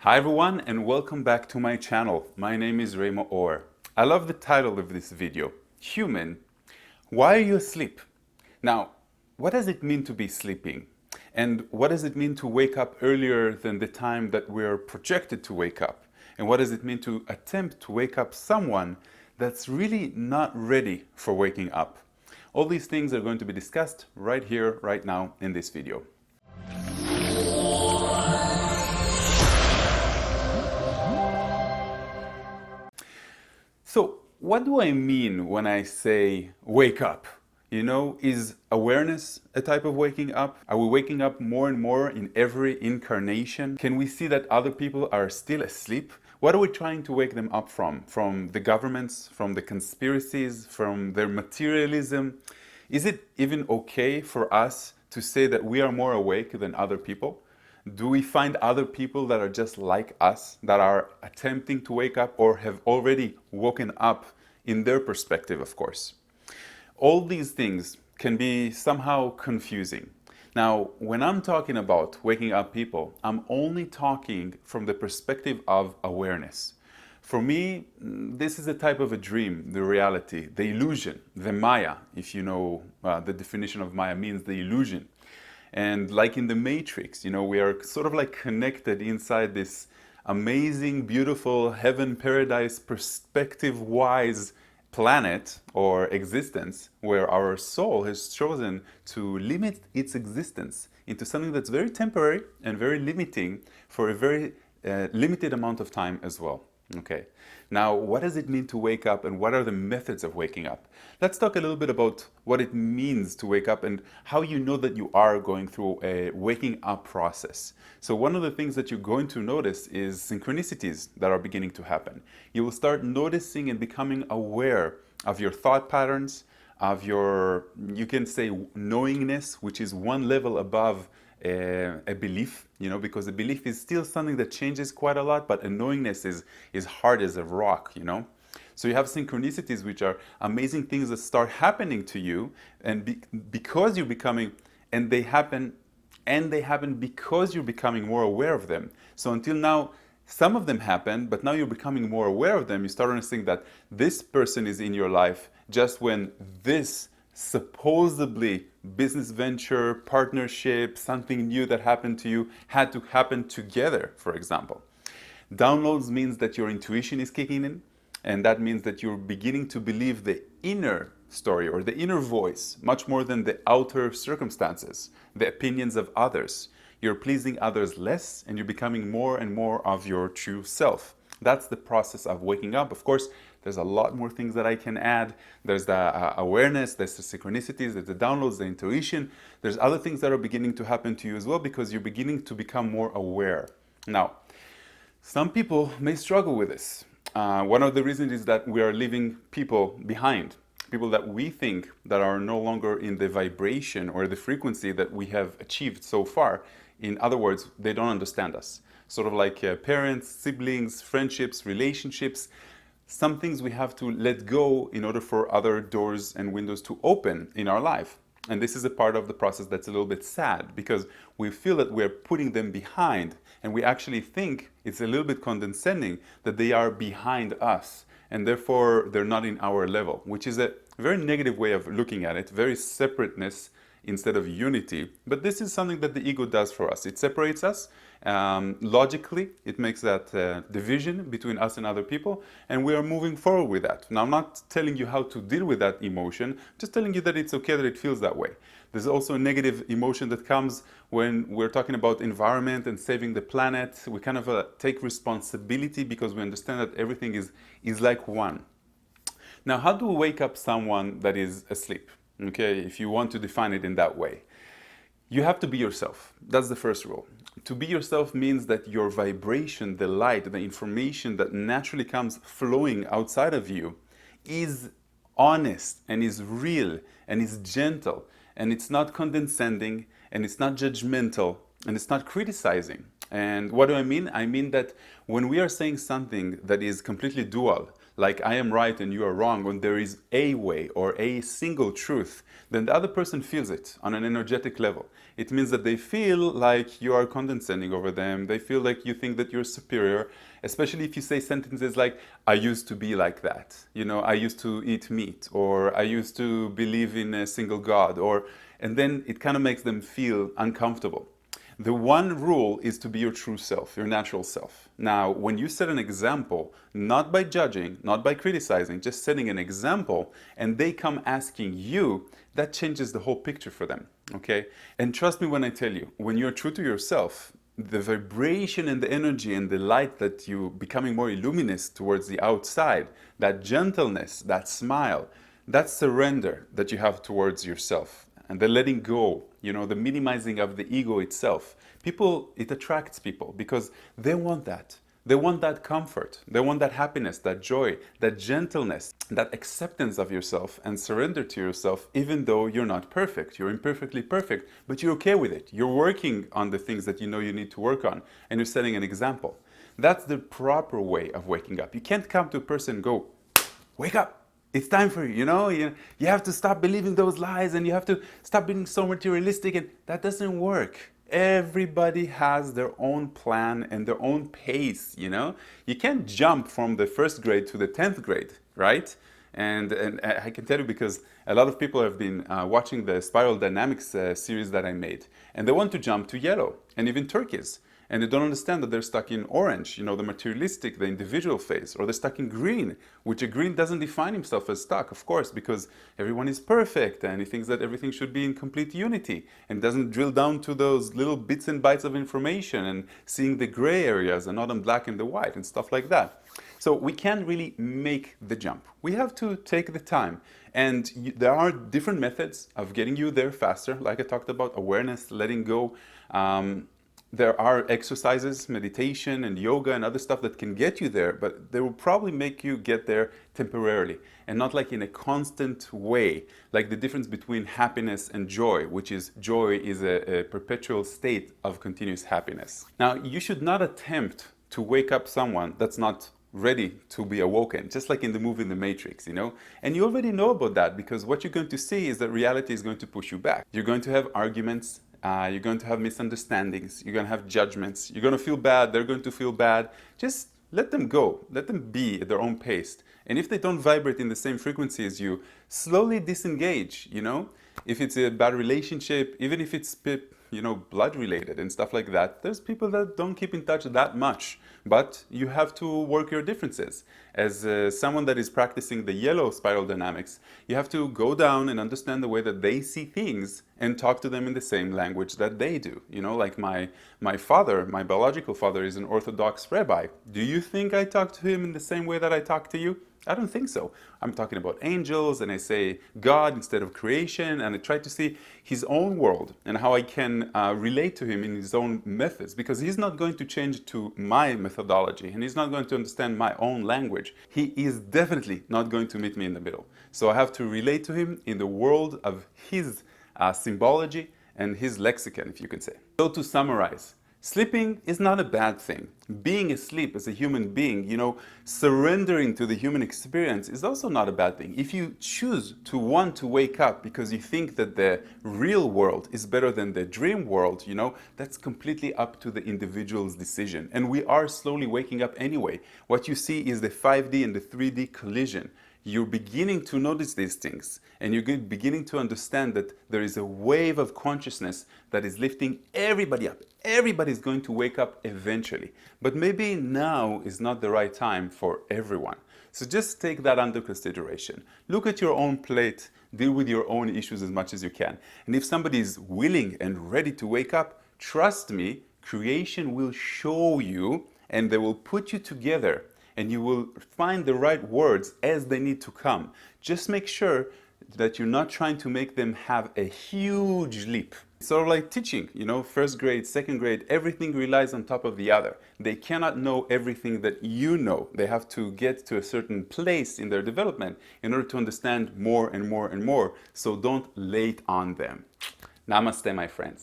Hi everyone and welcome back to my channel. My name is Maor. I love the title of this video, Human, why are you asleep? Now, what does it mean to be sleeping? And what does it mean to wake up earlier than the time that we're projected to wake up? And what does it mean to attempt to wake up someone that's really not ready for waking up? All these things are going to be discussed right here, right now in this video. So, what do I mean when I say wake up? Is awareness a type of waking up? Are we waking up more and more in every incarnation? Can we see that other people are still asleep? What are we trying to wake them up from? From the governments, from the conspiracies, from their materialism? Is it even okay for us to say that we are more awake than other people? Do we find other people that are just like us, that are attempting to wake up or have already woken up in their perspective, of course? All these things can be somehow confusing. Now, when I'm talking about waking up people, I'm only talking from the perspective of awareness. For me, this is a type of a dream, the reality, the illusion, the Maya, if you know the definition of Maya means the illusion. And like in the Matrix, we are sort of like connected inside this amazing, beautiful heaven, paradise, perspective-wise planet or existence where our soul has chosen to limit its existence into something that's very temporary and very limiting for a very limited amount of time as well. Okay, now what does it mean to wake up and what are the methods of waking up? Let's talk a little bit about what it means to wake up and how you know that you are going through a waking up process. So one of the things that you're going to notice is synchronicities that are beginning to happen. You will start noticing and becoming aware of your thought patterns, of your, you can say, knowingness, which is one level above a belief, because a belief is still something that changes quite a lot, but a knowingness is hard as a rock. So you have synchronicities, which are amazing things that start happening to you, and because you're becoming, and they happen because you're becoming more aware of them. So until now, some of them happen, but now you're becoming more aware of them. You start understanding that this person is in your life just when this supposedly business venture, partnership, something new that happened to you had to happen together, for example. Downloads means that your intuition is kicking in, and that means that you're beginning to believe the inner story or the inner voice much more than the outer circumstances, the opinions of others. You're pleasing others less and you're becoming more and more of your true self. That's the process of waking up. Of course, there's a lot more things that I can add. There's the awareness, there's the synchronicities, there's the downloads, the intuition. There's other things that are beginning to happen to you as well because you're beginning to become more aware. Now, some people may struggle with this. One of the reasons is that we are leaving people behind. People that we think that are no longer in the vibration or the frequency that we have achieved so far. In other words, they don't understand us. Sort of like parents, siblings, friendships, relationships. Some things we have to let go in order for other doors and windows to open in our life. And this is a part of the process that's a little bit sad because we feel that we're putting them behind and we actually think it's a little bit condescending that they are behind us and therefore they're not in our level, which is a very negative way of looking at it, very separateness instead of unity. But this is something that the ego does for us. It separates us. Logically, it makes that division between us and other people, and we are moving forward with that. Now, I'm not telling you how to deal with that emotion, just telling you that it's okay that it feels that way. There's also a negative emotion that comes when we're talking about environment and saving the planet. We kind of take responsibility because we understand that everything is like one. Now, how do we wake up someone that is asleep? Okay, if you want to define it in that way. You have to be yourself. That's the first rule. To be yourself means that your vibration, the light, the information that naturally comes flowing outside of you is honest and is real and is gentle and it's not condescending and it's not judgmental and it's not criticizing. And what do I mean? I mean that when we are saying something that is completely dual, like I am right and you are wrong, when there is a way or a single truth, then the other person feels it on an energetic level. It means that they feel like you are condescending over them. They feel like you think that you're superior, especially if you say sentences like, I used to be like that. You know, I used to eat meat, or I used to believe in a single God, and then it kind of makes them feel uncomfortable. The one rule is to be your true self, your natural self. Now, when you set an example, not by judging, not by criticizing, just setting an example, and they come asking you, that changes the whole picture for them, okay? And trust me when I tell you, when you're true to yourself, the vibration and the energy and the light that you becoming more luminous towards the outside, that gentleness, that smile, that surrender that you have towards yourself, and the letting go, you know, the minimizing of the ego itself. People, it attracts people because they want that. They want that comfort. They want that happiness, that joy, that gentleness, that acceptance of yourself and surrender to yourself, even though you're not perfect. You're imperfectly perfect, but you're okay with it. You're working on the things that you know you need to work on, and you're setting an example. That's the proper way of waking up. You can't come to a person and go, wake up. It's time for you, you know? You have to stop believing those lies, and you have to stop being so materialistic, and that doesn't work. Everybody has their own plan and their own pace, you know? You can't jump from the first grade to the 10th grade, right? And I can tell you because a lot of people have been watching the Spiral Dynamics series that I made, and they want to jump to yellow and even turquoise. And they don't understand that they're stuck in orange, you know, the materialistic, the individual phase, or they're stuck in green, which a green doesn't define himself as stuck, of course, because everyone is perfect and he thinks that everything should be in complete unity and doesn't drill down to those little bits and bytes of information and seeing the gray areas and not on black and the white and stuff like that. So we can't really make the jump. We have to take the time. And there are different methods of getting you there faster, like I talked about, awareness, letting go. There are exercises, meditation and yoga and other stuff that can get you there, but they will probably make you get there temporarily and not like in a constant way, like the difference between happiness and joy, which is joy is a perpetual state of continuous happiness. Now, you should not attempt to wake up someone that's not ready to be awoken, just like in the movie The Matrix, you know? And you already know about that because what you're going to see is that reality is going to push you back. You're going to have arguments, you're going to have misunderstandings, you're going to have judgments, you're going to feel bad, they're going to feel bad. Just let them go, let them be at their own pace. And if they don't vibrate in the same frequency as you, slowly disengage, you know? If it's a bad relationship, even if it's blood related and stuff like that, there's people that don't keep in touch that much, but you have to work your differences. As someone that is practicing the yellow spiral dynamics, you have to go down and understand the way that they see things and talk to them in the same language that they do. You know, like my father, my biological father, is an Orthodox rabbi. Do you think I talk to him in the same way that I talk to you? I don't think so. I'm talking about angels, and I say God instead of creation, and I try to see his own world and how I can relate to him in his own methods, because he's not going to change to my methodology, and he's not going to understand my own language. He is definitely not going to meet me in the middle. So I have to relate to him in the world of his symbology and his lexicon, if you could say. So to summarize, sleeping is not a bad thing. Being asleep as a human being, you know, surrendering to the human experience is also not a bad thing. If you choose to want to wake up because you think that the real world is better than the dream world, you know, that's completely up to the individual's decision. And we are slowly waking up anyway. What you see is the 5D and the 3D collision. You're beginning to notice these things, and you're beginning to understand that there is a wave of consciousness that is lifting everybody up. Everybody's going to wake up eventually, but maybe now is not the right time for everyone. So just take that under consideration. Look at your own plate, deal with your own issues as much as you can. And if somebody is willing and ready to wake up, trust me, creation will show you, and they will put you together, and you will find the right words as they need to come. Just make sure that you're not trying to make them have a huge leap. It's sort of like teaching, you know, first grade, second grade, everything relies on top of the other. They cannot know everything that you know. They have to get to a certain place in their development in order to understand more and more and more. So don't late on them. Namaste, my friends.